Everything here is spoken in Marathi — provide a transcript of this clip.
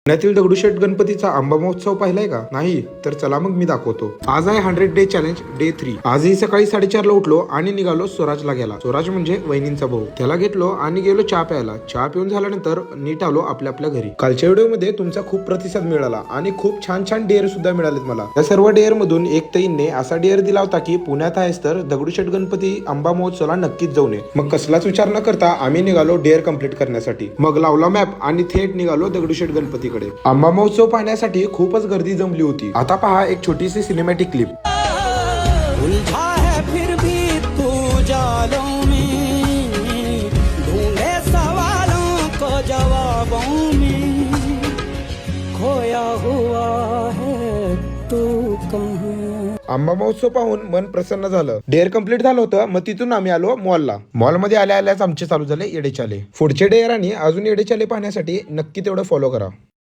पुण्यातील दगडूशेठ गणपतीचा आंबा महोत्सव पाहिलाय का? नाही तर चला मग मी दाखवतो. आज आहे 100 डे चॅलेंज डे 3. आजही सकाळी 4:30 ला उठलो आणि निघालो स्वराजला गेला. स्वराज म्हणजे वहिनींचा भाऊ. त्याला घेतलो आणि गेलो चहा प्यायला. चहा पिऊन झाल्यानंतर नीट आलो आपल्या मध्ये. कालच्या व्हिडिओमध्ये तुमचा खूप प्रतिसाद मिळाला आणि खूप छान छान डेअर सुद्धा मिळालेत मला. या सर्व डेअर मधून एक ताईंने असा डेअर दिला होता की पुण्यात आहेस तर दगडूशेठ गणपती आंबा महोत्सवाला नक्कीच जाऊन ये. मग कसलाच विचार न करता आम्ही निघालो डेअर कंप्लीट करण्यासाठी. मग लावला मॅप आणि थेट निघालो दगडूशेठ गणपती. आंबा महोत्सव पाहण्यासाठी खूपच गर्दी जमली होती. आता पहा एक छोटीशी सिनेमॅटिक क्लिप. आंबा महोत्सव पाहून मन प्रसन्न झालं. डेअर कंप्लीट झालं होतं. मग तिथून आम्ही आलो मॉलला. मॉलमध्ये आल्याच आमचे चालू झाले येडेचाले. पुढचे डेअर आणि अजून येडेचाले पाहण्यासाठी नक्की तेवढं फॉलो करा.